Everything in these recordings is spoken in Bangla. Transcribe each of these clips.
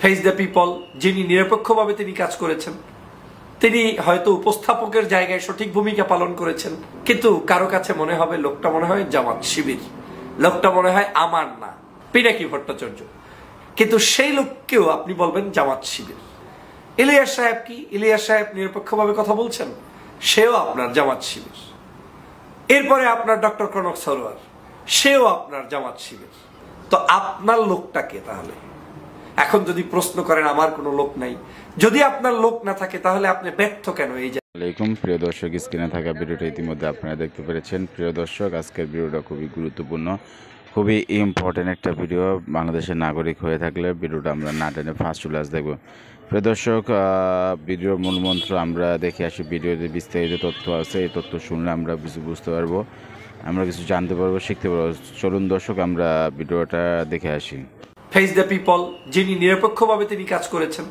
ফেস দ্য পিপল, যিনি নিরপেক্ষভাবে তিনি কাজ করেছেন, তিনি হয়তো উপস্থাপকের জায়গায় সঠিক ভূমিকা পালন করেছেন, কিন্তু কারো কাছে মনে হবে লোকটা মনে হয় জামাত শিবির, লোকটা মনে হয় আমার না, পিনাকি ভট্টাচার্য, কিন্তু সেই লোককেও আপনি বলবেন জামাত শিবির। ইলিয়াস সাহেব কি? ইলিয়াস সাহেব নিরপেক্ষভাবে কথা বলছেন, সেও আপনার জামাত শিবির। এরপরে আপনার ডক্টর কনক সরোয়ার, সেও আপনার জামাত শিবির। তো আপনার লোকটাকে তাহলে এখন যদি প্রশ্ন করেন আমার কোনো লোক নাই, যদি আপনার লোক না থাকে তাহলে আপনি ব্যর্থ কেন? এই আসসালামাইকুম প্রিয় দর্শক, স্ক্রিনে থাকা ভিডিওটা ইতিমধ্যে আপনারা দেখতে পেরেছেন। প্রিয় দর্শক, আজকের ভিডিওটা খুবই গুরুত্বপূর্ণ, খুবই ইম্পর্টেন্ট একটা ভিডিও। বাংলাদেশের নাগরিক হয়ে থাকলে ভিডিওটা আমরা না টেনে ফার্স্ট ক্লাস দেখব। প্রিয় দর্শক, ভিডিওর মূল মন্ত্র আমরা দেখে আসি। ভিডিওতে বিস্তারিত তথ্য আছে, এই তথ্য শুনলে আমরা কিছু বুঝতে পারবো, আমরা কিছু জানতে পারবো, শিখতে পারবো। চলুন দর্শক, আমরা ভিডিওটা দেখে আসি। ফেস দ্য পিপল, যিনি নিরপেক্ষভাবে তিনি কাজ করেছেন,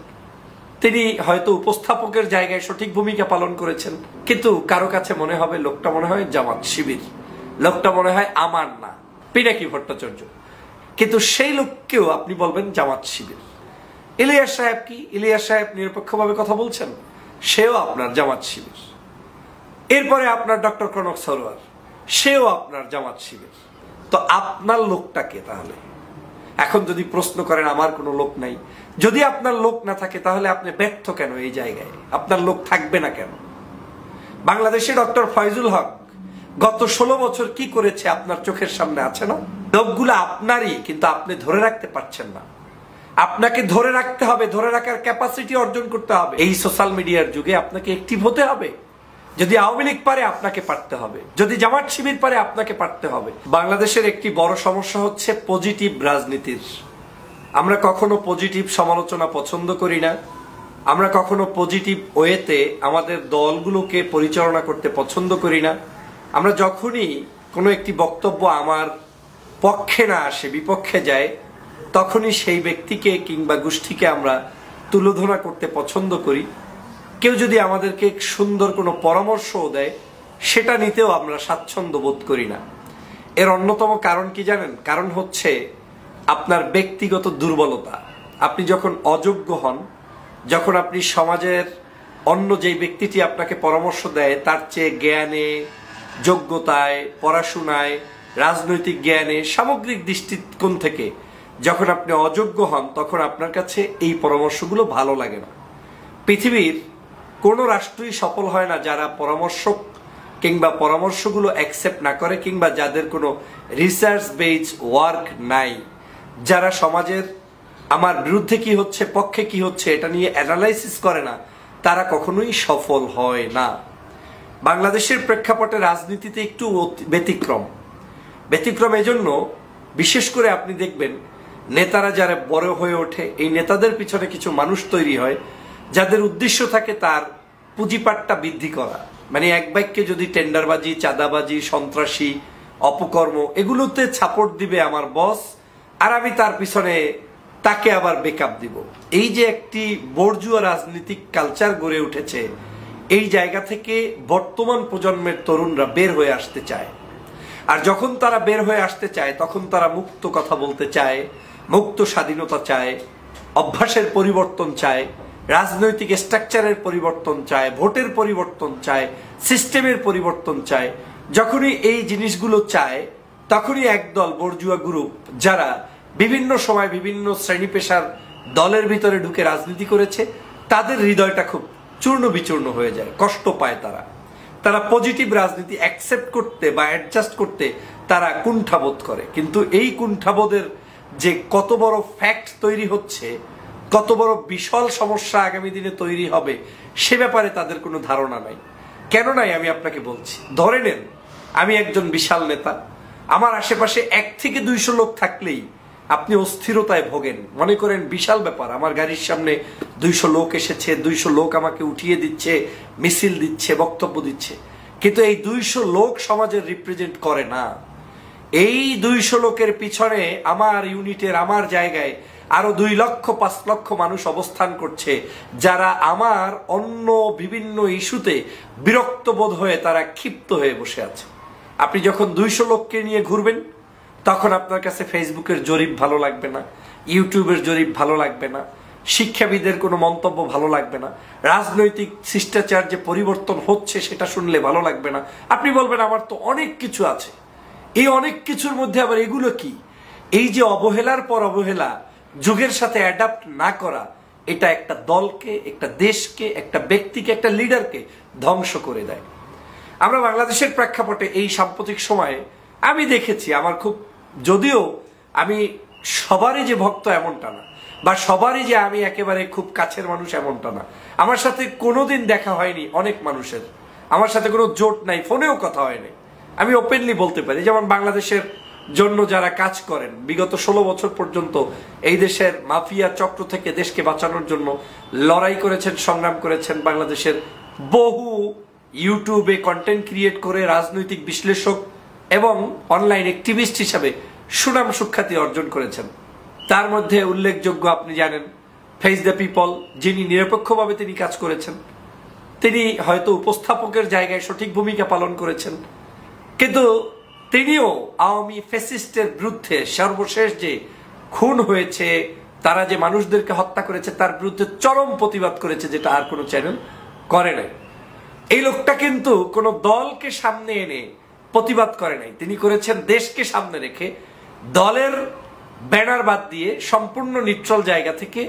তিনি হয়তো উপস্থাপকের জায়গায় সঠিক ভূমিকা পালন করেছেন, কিন্তু কারো কাছে মনে হবে লোকটা মনে হয় জামাত শিবির, লোকটা মনে হয় আমার না, পিনাকি ভট্টাচার্য, কিন্তু সেই লোককেও আপনি বলবেন জামাত শিবির। ইলিয়াস সাহেব কি? ইলিয়াস সাহেব নিরপেক্ষভাবে কথা বলছেন, সেও আপনার জামাত শিবির। এরপরে আপনার ডক্টর কনক সরোয়ার, সেও আপনার জামাত শিবির। তো আপনার লোকটাকে তাহলে এখন যদি প্রশ্ন করেন আমার কোনো লোক নাই, যদি আপনার লোক না থাকে তাহলে আপনি ব্যর্থ কেন? এই জায়গায় আপনার লোক থাকবে না কেন? বাংলাদেশে ডক্টর ফয়জুল হক গত 16 বছর কি করেছে আপনার চোখের সামনে আছে না? লোকগুলো আপনারই, কিন্তু আপনি ধরে রাখতে পারছেন না। আপনাকে ধরে রাখতে হবে, ধরে রাখার ক্যাপাসিটি অর্জন করতে হবে। এই সোশ্যাল মিডিয়ার যুগে আপনাকে অ্যাক্টিভ হতে হবে। যদি আওয়ামী লীগ পারে আপনাকে পারতে হবে, যদি জামাত শিবির পারে আপনাকে পারতে হবে। বাংলাদেশের একটি বড় সমস্যা হচ্ছে পজিটিভ রাজনীতির। আমরা কখনো পজিটিভ সমালোচনা পছন্দ করি না, আমরা কখনো পজিটিভ ওয়েতে আমাদের দলগুলোকে পরিচালনা করতে পছন্দ করি না। আমরা যখনই কোনো একটি বক্তব্য আমার পক্ষে না আসে, বিপক্ষে যায়, তখনই সেই ব্যক্তিকে কিংবা গোষ্ঠীকে আমরা তুলোধনা করতে পছন্দ করি। কেউ যদি আমাদেরকে সুন্দর কোনো পরামর্শও দেয়, সেটা নিতেও আমরা স্বাচ্ছন্দ্য বোধ করি না। এর অন্যতম কারণ কি জানেন? কারণ হচ্ছে আপনার ব্যক্তিগত দুর্বলতা। আপনি যখন অযোগ্য হন, যখন আপনি সমাজের অন্য যেই ব্যক্তিটি আপনাকে পরামর্শ দেয় তার চেয়ে জ্ঞানে, যোগ্যতায়, পড়াশোনায়, রাজনৈতিক জ্ঞানে, সামগ্রিক দৃষ্টিকোণ থেকে যখন আপনি অযোগ্য হন, তখন আপনার কাছে এই পরামর্শগুলো ভালো লাগে না। পৃথিবীর কোনো রাষ্ট্রই সফল হয় না যারা পরামর্শক কিংবা পরামর্শগুলো অ্যাকসেপ্ট না করে, কিংবা যাদের কোনো রিসার্চ বেস ওয়ার্ক নাই, যারা সমাজের আমার বিরুদ্ধে কি হচ্ছে, পক্ষে কি হচ্ছে এটা নিয়ে অ্যানালাইসিস করে না, তারা কখনোই সফল হয় না। বাংলাদেশের প্রেক্ষাপটে রাজনীতিতে একটু ব্যতিক্রম এজন্য, বিশেষ করে আপনি দেখবেন নেতারা যারা বড় হয়ে ওঠে, এই নেতাদের পিছনে কিছু মানুষ তৈরি হয় যাদের উদ্দেশ্য থাকে তার পুঁজিপাটটা বৃদ্ধি করা। মানে এক বাক্যে যদি টেন্ডারবাজি, চাঁদাবাজি, সন্ত্রাসী, অপকর্ম এগুলোতে সাপোর্ট দিবে আমার বস, আর আমি তার পিছনে তাকে আবার বেকআপ দিব। এই যে একটি বর্জুয়া রাজনৈতিক কালচার গড়ে উঠেছে, এই জায়গা থেকে বর্তমান প্রজন্মের তরুণরা বের হয়ে আসতে চায়। আর যখন তারা বের হয়ে আসতে চায়, তখন তারা মুক্ত কথা বলতে চায়, মুক্ত স্বাধীনতা চায়, অভ্যাসের পরিবর্তন চায়, রাজনৈতিক স্ট্রাকচারের পরিবর্তন চায়, ভোটের পরিবর্তন চায়, সিস্টেমের পরিবর্তন চায়। যখনই এই জিনিসগুলো চায়, তখনই একদল বর্জুয়া গ্রুপ যারা বিভিন্ন সময় বিভিন্ন শ্রেণী পেশার দলের ভিতরে ঢুকে রাজনীতি করেছে, তাদের হৃদয়টা খুব চূর্ণ বিচূর্ণ হয়ে যায়, কষ্ট পায়। তারা পজিটিভ রাজনীতি অ্যাকসেপ্ট করতে বা অ্যাডজাস্ট করতে তারা কুণ্ঠাবোধ করে। কিন্তু এই কুণ্ঠাবোধের যে কত বড় ফ্যাক্ট তৈরি হচ্ছে, কত বড় বিশাল সমস্যা আগামী দিনে তৈরি হবে, সে ব্যাপারে তাদের কোনো ধারণা নাই। কেন নাই আমি আপনাকে বলছি। ধরে নেন আমি একজন বিশাল নেতা, আমার আশেপাশে 1 থেকে 200 লোক থাকলেই আপনি অস্থিরতায় ভোগেন। মনে করেন বিশাল ব্যাপার, আমার গাড়ির সামনে 200 লোক এসেছে, 200 লোক আমাকে উঠিয়ে দিচ্ছে, মিছিল দিচ্ছে, বক্তব্য দিচ্ছে, কিন্তু এই 200 লোক সমাজের রিপ্রেজেন্ট করে না। এই 200 লোকের পিছনে আমার ইউনিটের, আমার জায়গায় আরো 2 লক্ষ 5 লক্ষ মানুষ অবস্থান করছে, যারা আমার অন্য বিভিন্ন ইস্যুতে বিরক্ত বোধ হয়ে তারা ক্ষিপ্ত হয়ে বসে আছে। আপনি যখন 200 লোককে নিয়ে ঘুরবেন, তখন আপনার কাছে ফেসবুকের জরিপ ভালো লাগবে না, ইউটিউবের জরিপ ভালো লাগবে না, শিক্ষাবিদের কোনো মন্তব্য ভালো লাগবে না, রাজনৈতিক শিষ্টাচার যে পরিবর্তন হচ্ছে সেটা শুনলে ভালো লাগবে না। আপনি বলবেন আমার তো অনেক কিছু আছে। এই অনেক কিছুর মধ্যে আবার এগুলো কি? এই যে অবহেলার পর অবহেলা, যুগের সাথে অ্যাডাপ্ট না করা, এটা একটা দলকে, একটা দেশকে, একটা ব্যক্তিকে, একটা লিডারকে ধ্বংস করে দেয়। আমরা বাংলাদেশের প্রেক্ষাপটে এই সাম্প্রতিক সময়ে আমি দেখেছি, আমার খুব, যদিও আমি সবারই যে ভক্ত এমনটা না, বা সবারই যে আমি একেবারে খুব কাছের মানুষ এমনটা না। আমার সাথে কোনোদিন দেখা হয়নি অনেক মানুষের, আমার সাথে কোনো জোট নাই, ফোনেও কথা হয়নি, আমি ওপেনলি বলতে পারি। যেমন বাংলাদেশের জন্য যারা কাজ করেন, বিগত 16 বছর পর্যন্ত এই দেশের মাফিয়া চক্র থেকে দেশকে বাঁচানোর জন্য লড়াই করেছেন, সংগ্রাম করেছেন। বাংলাদেশের বহু ইউটিউবে কন্টেন্ট ক্রিয়েট করে রাজনৈতিক বিশ্লেষক এবং অনলাইন অ্যাক্টিভিস্ট হিসাবে সুনাম সুখ্যাতি অর্জন করেছেন। তার মধ্যে উল্লেখযোগ্য, আপনি জানেন, ফেস দ্য পিপল, যিনি নিরপেক্ষভাবে তিনি কাজ করেছেন। তিনি হয়তো উপস্থাপকের জায়গায় সঠিক ভূমিকা পালন করেছেন, কিন্তু তিনিও আওয়ামী ফ্যাসিস্টের বিরুদ্ধে সর্বশেষ যে খুন হয়েছে, তারা যে মানুষদেরকে হত্যা করেছে, তার বিরুদ্ধে চরম প্রতিবাদ করেছে, যেটা আর কোনো চ্যানেল করে নাই। এই লোকটা কিন্তু কোনো দলকে সামনে এনে প্রতিবাদ করে নাই, তিনি করেছেন দেশকে সামনে রেখে দলের ব্যানার বাদ দিয়ে সম্পূর্ণ নিউট্রাল জায়গা থেকে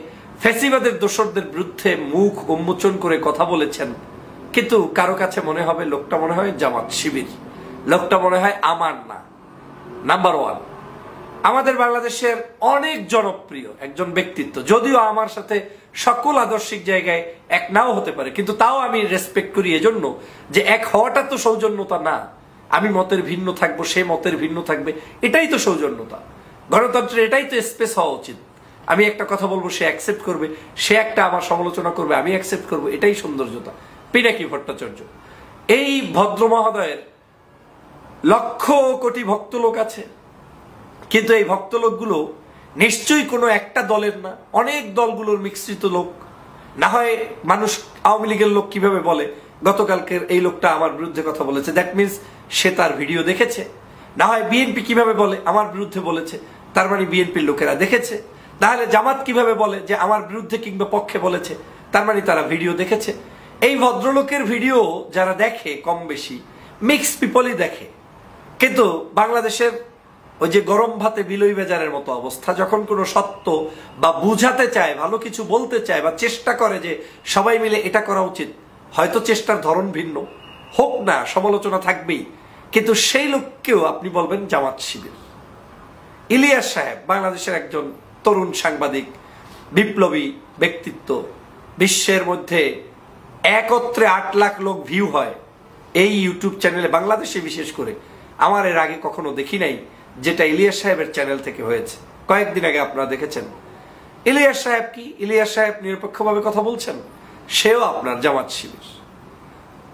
ফ্যাসিবাদের দোসরদের বিরুদ্ধে মুখ উন্মোচন করে কথা বলেছেন। কিন্তু কারো কাছে মনে হবে লোকটা মনে হয় জামাত শিবির, লোকটা মনে হয় আমার না। নাম্বার ওয়ান, আমাদের বাংলাদেশের অনেক জনপ্রিয় একজন ব্যক্তিত্ব, যদিও আমার সাথে সকল আদর্শিক জায়গায় এক নাও হতে পারে, কিন্তু তাও আমি রেসপেক্ট করি এজন্য যে এক হওয়াটা তো সৌজন্যতা না। আমি মতের ভিন্ন থাকবো, সে মতের ভিন্ন থাকবে, এটাই তো সৌজন্যতা। গণতন্ত্রের এটাই তো স্পেস হওয়া উচিত। আমি একটা কথা বলবো, সে অ্যাকসেপ্ট করবে, সে একটা আমার সমালোচনা করবে, আমি অ্যাকসেপ্ট করবো, এটাই সৌন্দর্যতা। পিনাকি ভট্টাচার্য, এই ভদ্র মহোদয়ের লক্ষ কোটি ভক্ত লোক আছে, কিন্তু এই ভক্ত লোকগুলো নিশ্চয়ই কোনো একটা দলের না, অনেক দলগুলোর মিশ্রিত লোক। না হয় মানুষ আওয়ামী লীগের লোক কিভাবে বলে গতকালকের এই লোকটা আমার বিরুদ্ধে কথা বলেছে, দ্যাট মিনস সে তার ভিডিও দেখেছে। না হয় বিএনপি কিভাবে বলে আমার বিরুদ্ধে বলেছে, তার মানে বিএনপির লোকেরা দেখেছে। তাহলে জামাত কিভাবে বলে যে আমার বিরুদ্ধে কিংবা পক্ষে বলেছে, তার মানে তারা ভিডিও দেখেছে। এই ভদ্রলোকের ভিডিও যারা দেখে কম বেশি মিক্স পিপলই দেখে, কিন্তু বাংলাদেশের ওই যে গরম ভাতে বিলই বেজারের মতো অবস্থা, যখন কোনো সত্য বা বুঝাতে চায়, ভালো কিছু বলতে চায় বা চেষ্টা করে যে সবাই মিলে এটা করা উচিত, হয়তো চেষ্টার ধরন ভিন্ন হোক না, সমালোচনা থাকবেই, কিন্তু সেই লোককেও আপনি বলবেন জামাত শিবির। ইলিয়াস সাহেব বাংলাদেশের একজন তরুণ সাংবাদিক, বিপ্লবী ব্যক্তিত্ব, বিশ্বের মধ্যে একত্রে 8 লাখ লোক ভিউ হয় এই ইউটিউব চ্যানেলে, বাংলাদেশে বিশেষ করে। আমার এর আগে কখনো দেখি নাই যেটা ইলিয়াস সাহেবের চ্যানেল থেকে হয়েছে। কয়েকদিন আগে আপনারা দেখেছেন ইলিয়াস সাহেব কি, ইলিয়াস সাহেব নিরপেক্ষভাবে কথা বলছেন, সেও আপনার জামাত শিবির।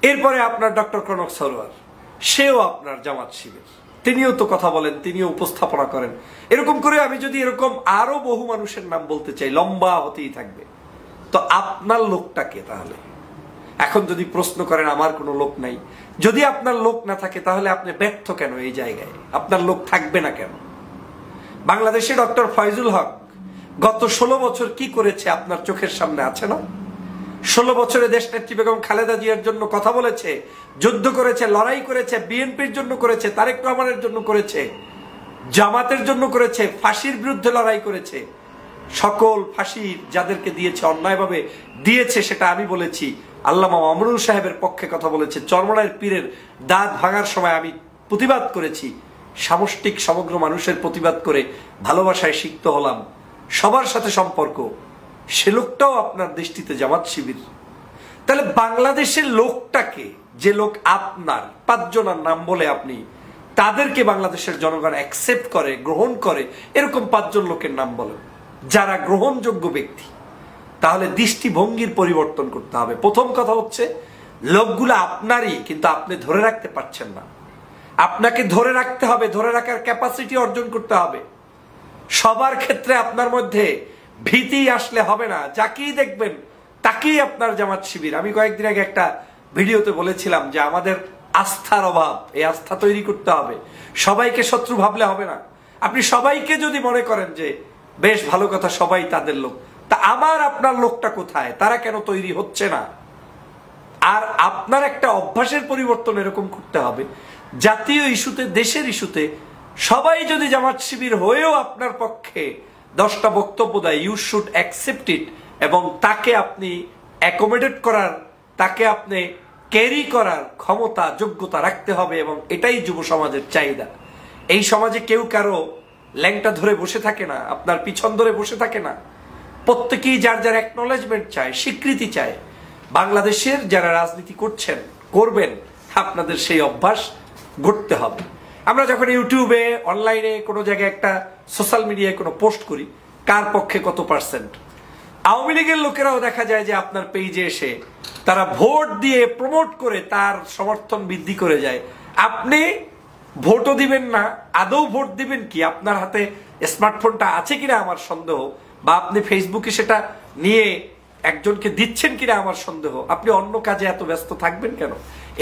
এরপরে আপনার ডক্টর কনক সরোয়ার, সেও আপনার জামাত শিবির, তিনিও তো কথা বলেন, তিনিও উপস্থাপনা করেন। এরকম করে আমি যদি এরকম আরো বহু মানুষের নাম বলতে চাই, লম্বা হতেই থাকবে। তো আপনার লোকটাকে তাহলে এখন যদি প্রশ্ন করেন, আমার কোনো লোক নাই, যদি আপনার লোক না থাকে তাহলে আপনি ব্যর্থ কেন এই জায়গায়? আপনার লোক থাকবে না কেন? বাংলাদেশে ডক্টর ফয়জুল হক গত 16 বছর কি করেছে আপনার চোখের সামনে আছে না? 16 বছরে দেশনেত্রী বেগম খালেদা জিয়ার জন্য কথা বলেছে, যুদ্ধ করেছে, লড়াই করেছে, বিএনপির জন্য করেছে, তারেক রহমানের জন্য করেছে, জামাতের জন্য করেছে, ফাঁসির বিরুদ্ধে লড়াই করেছে। সকল ফাঁসি যাদেরকে দিয়েছে, অন্যায়ভাবে দিয়েছে, সেটা আমি বলেছি। আল্লামা মামুনুল সাহেবের পক্ষে কথা বলেছে, চরমনায়ের পীরের দাঁত ভাঙার সময় আমি প্রতিবাদ করেছি। সামষ্টিক সমগ্র মানুষের প্রতিবাদ করে ভালোবাসায় সিক্ত হলাম, সবার সাথে সম্পর্ক। সে লোকটাও আপনার দৃষ্টিতে জামাত শিবির। তাহলে বাংলাদেশের লোকটাকে, যে লোক আপনার 5 জনের নাম বলে আপনি তাদেরকে বাংলাদেশের জনগণ অ্যাকসেপ্ট করে, গ্রহণ করে, এরকম 5 জন লোকের নাম বলেন যারা গ্রহণযোগ্য ব্যক্তি, তাহলে দৃষ্টিভঙ্গির পরিবর্তন করতে হবে। প্রথম কথা হচ্ছে লোকগুলো আপনারই, কিন্তু আপনি ধরে রাখতে পারছেন না। আপনাকে ধরে রাখতে হবে, ধরে রাখার ক্যাপাসিটি অর্জন করতে হবে। সবার ক্ষেত্রে আপনার মধ্যে ভীতি আসলে হবে না, যাকেই দেখবেন তাকেই আপনার জামাত শিবির। আমি কয়েকদিন আগে একটা ভিডিওতে বলেছিলাম যে আমাদের আস্থার অভাব, এই আস্থা তৈরি করতে হবে। সবাইকে শত্রু ভাবলে হবে না। আপনি সবাইকে যদি মনে করেন যে বেশ ভালো কথা, সবাই তাদের লোক, তা আমার আপনার লোকটা কোথায়? তারা কেন তৈরি হচ্ছে না? আর আপনার একটা অভ্যাসের পরিবর্তন এরকম করতে হবে, জাতীয় ইস্যুতে, দেশের ইস্যুতে সবাই যদি জামাত শিবির হয়েও আপনার পক্ষে 10টা বক্তব্য দেয়, ইউ শুড অ্যাকসেপ্ট ইট, এবং তাকে আপনি অ্যাকোমোডেট করার, তাকে আপনি ক্যারি করার ক্ষমতা, যোগ্যতা রাখতে হবে। এবং এটাই যুব সমাজের চাহিদা। এই সমাজে কেউ কারো ল্যাংটা ধরে বসে থাকে না, আপনার পিছন ধরে বসে থাকে না। প্রত্যেকেই যার যার অ্যাকনলেজমেন্ট চায়, স্বীকৃতি চায়। বাংলাদেশের যারা রাজনীতি করছেন, করবেন, আপনাদের সেই অভ্যাস গড়তে হবে। আমরা যখন ইউটিউবে, অনলাইনে, কোনো জায়গায় একটা সোশ্যাল মিডিয়ায় কোনো পোস্ট করি, কার পক্ষে কত পার্সেন্ট, আওয়ামী লীগের লোকেরাও দেখা যায় যে আপনার পেজে এসে তারা ভোট দিয়ে প্রমোট করে তার সমর্থন বৃদ্ধি করে যায়। আপনি ভোটও দিবেন না, আদৌ ভোট দিবেন কি? আপনার হাতে স্মার্টফোনটা আছে কিনা আমার সন্দেহ, বা আপনি ফেসবুকে সেটা নিয়ে একজনকে দিচ্ছেন কিনা আমার সন্দেহ। আপনি অন্য কাজে এত ব্যস্ত থাকবেন কেন?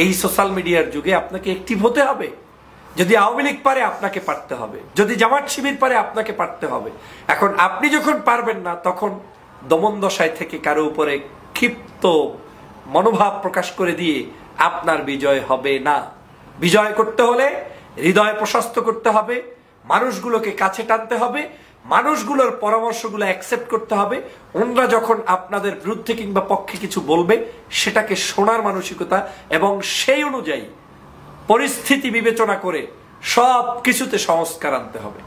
এই সোশ্যাল মিডিয়ার যুগে আপনাকে অ্যাক্টিভ হতে হবে। যদি আওয়ামী লীগ পারে, আপনাকে পারতে হবে। যদি জামাত শিবির পারে, আপনাকে পারতে হবে। এখন আপনি যখন পারবেন না, তখন দমন দশায় থেকে কারো উপরে ক্ষিপ্ত মনোভাব প্রকাশ করে দিয়ে আপনার বিজয় হবে না। বিজয় করতে হলে হৃদয় প্রশস্ত করতে হবে, মানুষগুলোকে কাছে টানতে হবে, মানুষগুলোর পরামর্শগুলো অ্যাকসেপ্ট করতে হবে। ওনরা যখন আপনাদের বিরুদ্ধে কিংবা পক্ষে কিছু বলবে, সেটাকে শোনার মানসিকতা এবং সেই অনুযায়ী পরিস্থিতি বিবেচনা করে সব কিছুতে সংস্কার আনতে হবে।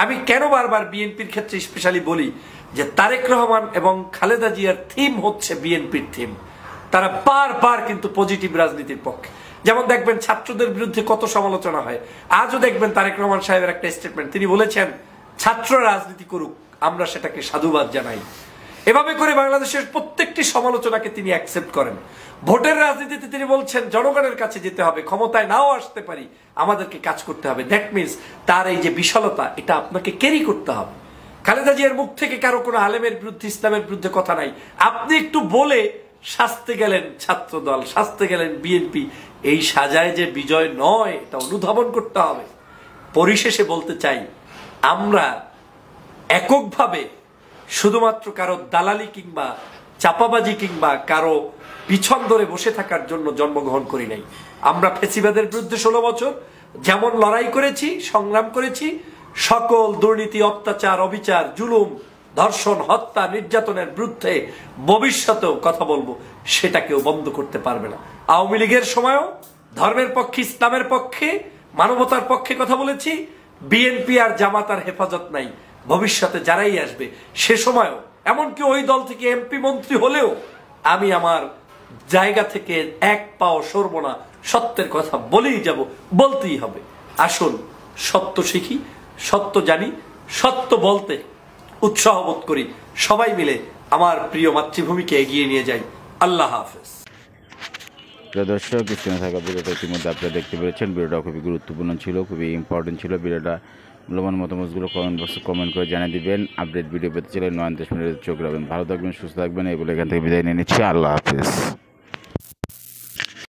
আমি কেন বারবার বিএনপির ক্ষেত্রে স্পেশালি বলি যে তারেক রহমান এবং খালেদা জিয়ার থিম হচ্ছে বিএনপির থিম। তারা বারবার কিন্তু পজিটিভ রাজনীতির পক্ষে। যেমন দেখবেন ছাত্রদের বিরুদ্ধে কত সমালোচনা হয়। আজও দেখবেন তারেক রহমান সাহেবের একটা স্টেটমেন্ট, তিনি বলেছেন ছাত্র রাজনীতি করুক, আমরা সেটাকে সাধুবাদ জানাই। এভাবে করে বাংলাদেশের প্রত্যেকটি সমালোচনাকে তিনি অ্যাকসেপ্ট করেন। ভোটের রাজনীতিতে তিনি বলছেন জনগণের কাছে যেতে হবে, ক্ষমতায় নাও আসতে পারি, আমাদেরকে কাজ করতে হবে। দ্যাট মিনস তার এই যে বিশালতা, এটা আপনাকে ক্যারি করতে হবে। খালেদা জিয়ার মুখ থেকে কারো কোনো আলেমের বিরুদ্ধে, ইসলামের বিরুদ্ধে কথা নাই। আপনি একটু বলে শাস্তে গেলেন ছাত্র দল, শাস্তে গেলেন বিএনপি, এই সাজায় যে বিজয় নয়, এটা অনুধাবন করতে হবে। পরিশেষে বলতে চাই, আমরা এককভাবে শুধুমাত্র কারো দালালি কিংবা চাপাবাজি কিংবা কারো পিছন ধরে বসে থাকার জন্য জন্মগ্রহণ করি নাই। আমরা ফ্যাসিবাদের বিরুদ্ধে 16 বছর যেমন লড়াই করেছি, সংগ্রাম করেছি, সকল দুর্নীতি, অত্যাচার, অবিচার, জুলুম, ধর্ষণ, হত্যা, নির্যাতনের বিরুদ্ধে ভবিষ্যতেও কথা বলবো। সেটাকেও বন্ধ করতে পারবে না। আওয়ামী লীগের সময়ও ধর্মের পক্ষে, ইসলামের পক্ষে, মানবতার পক্ষে কথা বলেছি। বিএনপি আর জামাত আর হেফাজত নাই। ভবিষ্যতে যারাই আসবে সে সময়ও, এমনকি ওই দল থেকে এমপি মন্ত্রী হলেও আমি আমার জায়গা থেকে এক পাও সরব না। সত্যের কথা বলেই যাব, বলতেই হবে। আসুন সত্য শিখি, সত্য জানি, সত্য বলতে উৎসাহ বোধ করি। সবাই মিলে আমার প্রিয় মাতৃভূমিকে এগিয়ে নিয়ে যাই। আল্লাহ হাফেজ। প্রিয় দর্শক, স্ক্রিনে থাকা ভিডিওটা ইতিমধ্যে আপনারা দেখতে পেরেছেন। ভিডিওটা খুবই গুরুত্বপূর্ণ ছিল, খুবই ইম্পর্টেন্ট ছিল। ভিডিওটা মূল্যবান মতামতগুলো কমেন্ট বক্সে কমেন্ট করে জানিয়ে দিবেন। আপডেট ভিডিও পেতে চাইলে 9 মিনিটে চোখ রাখবেন। ভালো থাকবেন, সুস্থ থাকবেন। এই বলে এখান থেকে বিদায় নিয়ে নিচ্ছি। আল্লাহ হাফেজ।